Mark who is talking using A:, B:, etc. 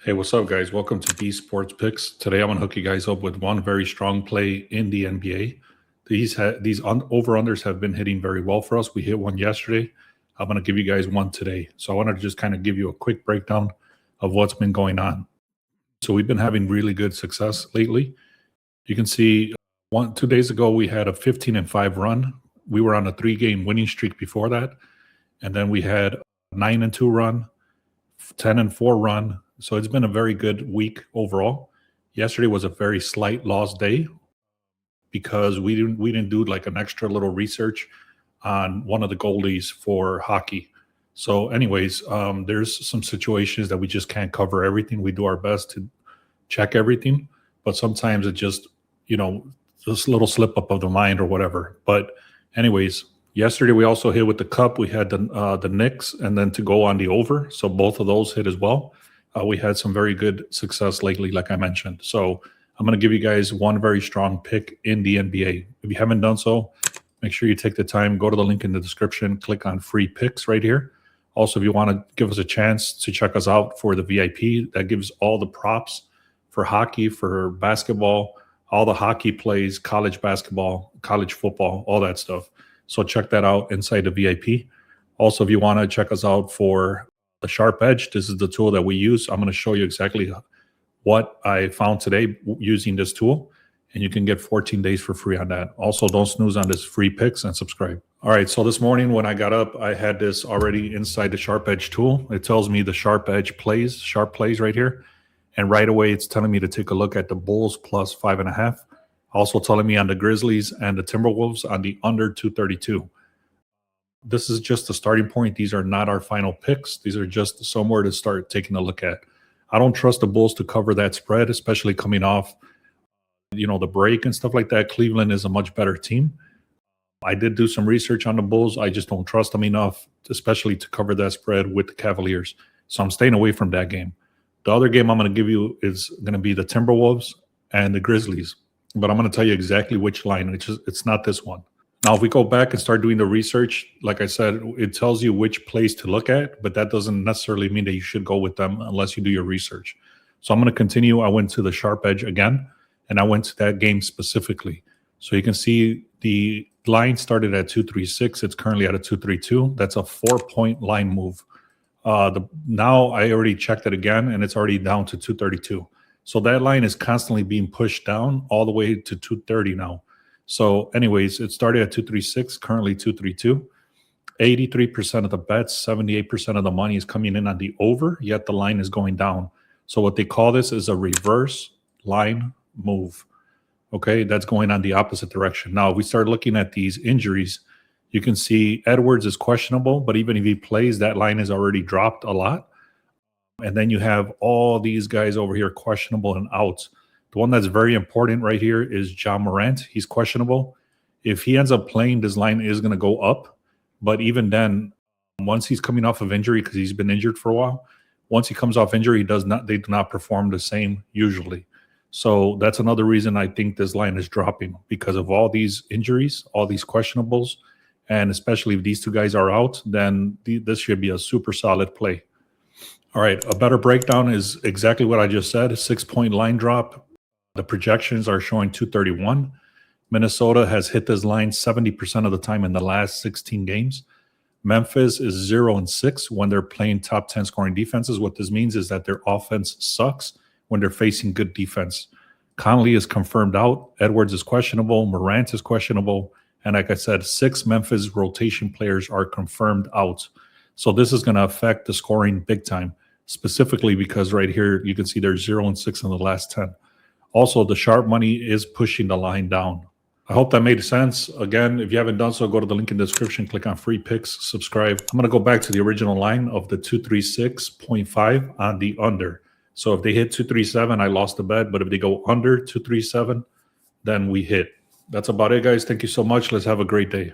A: Hey, what's up, guys? Welcome to B Sports Picks. Today, I'm gonna hook you guys up with one very strong play in the NBA. These over-unders have been hitting very well for us. We hit one yesterday. I'm gonna give you guys one today. So I wanted to just kind of give you a quick breakdown of what's been going on. So we've been having really good success lately. You can see 2 days ago we had a 15-5 run. We were on a 3-game winning streak before that, and then we had a 9-2 run, 10-4 run. So it's been a very good week overall. Yesterday was a very slight loss day because we didn't do like an extra little research on one of the goalies for hockey. So, anyways, there's some situations that we just can't cover everything. We do our best to check everything, but sometimes it just just a little slip up of the mind or whatever. But, anyways, yesterday we also hit with the cup. We had the Knicks and then to go on the over. So both of those hit as well. We had some very good success lately, like I mentioned. So I'm going to give you guys one very strong pick in the NBA. If you haven't done so, make sure you take the time, go to the link in the description, click on free picks right here. Also, if you want to give us a chance to check us out for the VIP, that gives all the props for hockey, for basketball, all the hockey plays, college basketball, college football, all that stuff. So check that out inside the VIP. Also, if you want to check us out for the Sharp Edge, this is the tool that we use. I'm going to show you exactly what I found today using this tool, and you can get 14 days for free on that. Also, don't snooze on this free picks and subscribe. All right, so this morning when I got up, I had this already inside the Sharp Edge tool. It tells me the Sharp Edge plays, sharp plays right here. And right away, it's telling me to take a look at the Bulls plus 5.5. Also telling me on the Grizzlies and the Timberwolves on the under 232. This is just the starting point. These are not our final picks. These are just somewhere to start taking a look at. I don't trust the Bulls to cover that spread, especially coming off, the break and stuff like that. Cleveland is a much better team. I did do some research on the Bulls. I just don't trust them enough, especially to cover that spread with the Cavaliers. So I'm staying away from that game. The other game I'm going to give you is going to be the Timberwolves and the Grizzlies. But I'm going to tell you exactly which line. It's not this one. Now, if we go back and start doing the research, like I said, it tells you which plays to look at, but that doesn't necessarily mean that you should go with them unless you do your research. So I'm going to continue. I went to the Sharp Edge again, and I went to that game specifically. So you can see the line started at 236. It's currently at a 232. That's a 4-point line move. Now I already checked it again, and it's already down to 232. So that line is constantly being pushed down all the way to 230 now. So anyways, it started at 236, currently 232. 83% of the bets, 78% of the money is coming in on the over, yet the line is going down. So what they call this is a reverse line move. Okay, that's going on the opposite direction. Now, if we start looking at these injuries, you can see Edwards is questionable, but even if he plays, that line has already dropped a lot. And then you have all these guys over here questionable and out. The one that's very important right here is John Morant. He's questionable. If he ends up playing, this line is going to go up. But even then, once he's coming off of injury, because he's been injured for a while, once he comes off injury, they do not perform the same usually. So that's another reason I think this line is dropping, because of all these injuries, all these questionables, and especially if these two guys are out, then this should be a super solid play. All right, a better breakdown is exactly what I just said, a 6-point line drop. The projections are showing 231. Minnesota has hit this line 70% of the time in the last 16 games. Memphis is 0-6 when they're playing top 10 scoring defenses. What this means is that their offense sucks when they're facing good defense. Conley is confirmed out. Edwards is questionable. Morant is questionable. And like I said, 6 Memphis rotation players are confirmed out. So this is going to affect the scoring big time, specifically because right here you can see they're 0-6 in the last 10. Also, the sharp money is pushing the line down. I hope that made sense. Again, if you haven't done so, go to the link in the description, click on free picks, subscribe. I'm going to go back to the original line of the 236.5 on the under. So if they hit 237, I lost the bet. But if they go under 237, then we hit. That's about it, guys. Thank you so much. Let's have a great day.